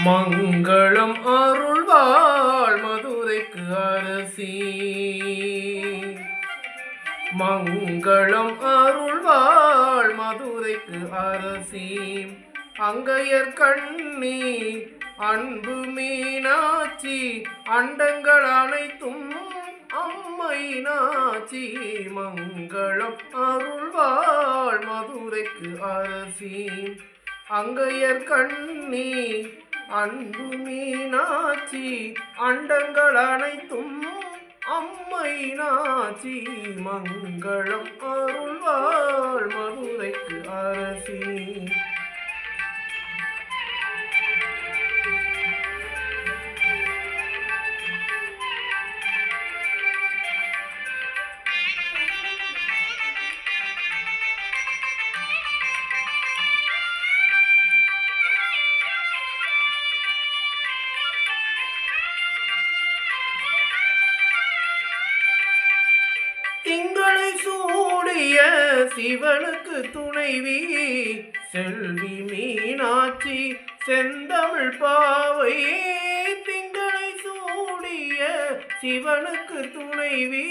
மங்களம் அருள்வாள் மதுரைக்கு அரசி. மங்களம் அருள்வாள் மதுரைக்கு அரசி. அங்கையர் கண்ணி அன்பு மீனாட்சி, அண்டங்கள் அனைத்தும் அம்மையினாட்சி. மங்களம் அருள்வாள் மதுரைக்கு அரசி. அங்கையர் கண்ணி அன்பு மீனாட்சி, அண்டங்கள் அனைத்தும் அம்மையினாட்சி. மங்களம் அருள்வாள் மதுரைக்கு அரசி. திங்களை சூடிய சிவனுக்கு துணைவி செல்வி மீனாட்சி செந்தமிழ் பாவை. திங்களை சூடிய சிவனுக்கு துணைவி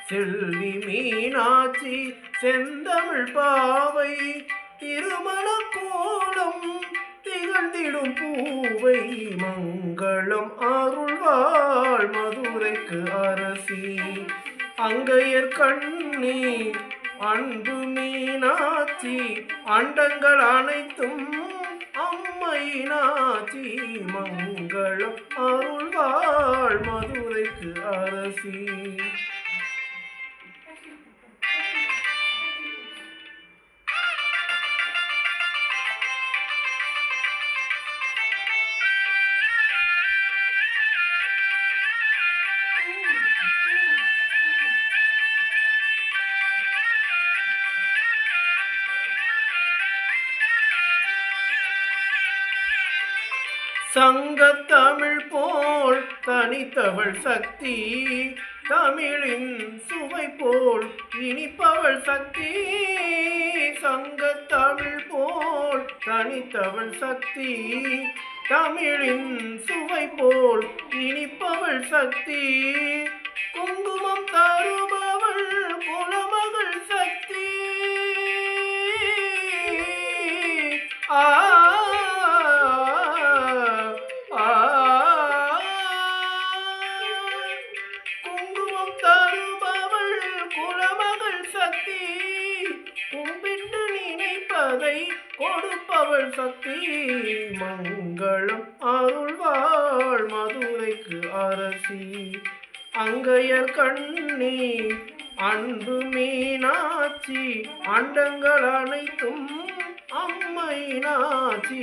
செல்வி மீனாட்சி செந்தமிழ் பாவை. திருமண கோலம் திகழ்ந்திடும் பூவை. மங்களம் அருள்வாள் மதுரைக்கு அரசி. அங்கையர் கண்ணி அன்பு மீனாட்சி, அண்டங்கள் அனைத்தும் அம்மையினாட்சி. மங்களம் அருள்வாள் மதுரைக்கு அரசி. சங்கத்தமிழ் போல் தனித்தவள் சக்தி, தமிழின் சுவை போல் இனிப்பவள் சக்தி. சங்கத்தமிழ் போல் தனித்தவள் சக்தி, தமிழின் சுவை போல் இனிப்பவள் சக்தி. குங்குமம் தருபவள் குலமகள் சக்தி. குங்குமம் தருபவள் குலமகள் சக்தி, கும்பிட்டு நினைப்பதை கொடுப்பவள் சக்தி. மங்களம் அருள்வாள் மதுரைக்கு அரசி. அங்கையர் கண்ணி அன்பு மீனாட்சி, அண்டங்கள் அனைத்தும் அம்மையினாட்சி.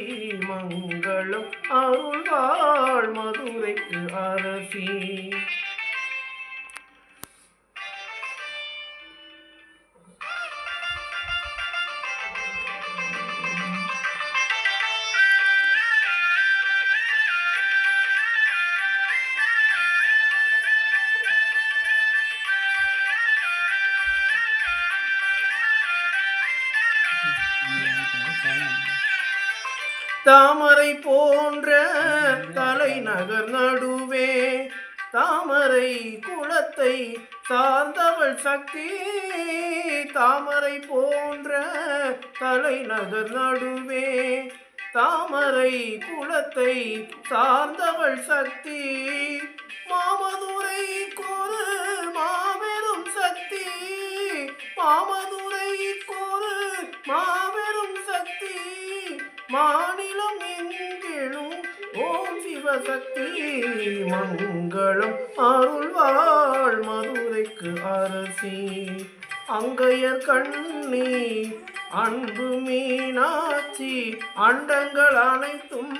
மங்களம் அருள்வாள் மதுரைக்கு அரசி. தாமரை போன்ற தலைநகர் நடுவே தாமரை குலத்தை சார்ந்தவள் சக்தி. தாமரை போன்ற தலைநகர் நடுவே தாமரை குலத்தை சார்ந்தவள் சக்தி. மாமதுரை கோரு மாபெரும் சக்தி. மாமதுரை கோரு மாபெரும் சக்தி. மாநிலம் எங்கிலும் ஓம் சிவசக்தி. மங்களம் அருள்வாள் மதுரைக்கு அரசி. அங்கையர் கண்ணி அன்பு மீனாட்சி, அண்டங்கள் அனைத்தும்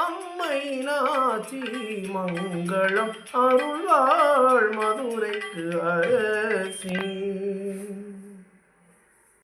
அம்மையினாட்சி. மங்களம் அருள்வாள் மதுரைக்கு அரசி.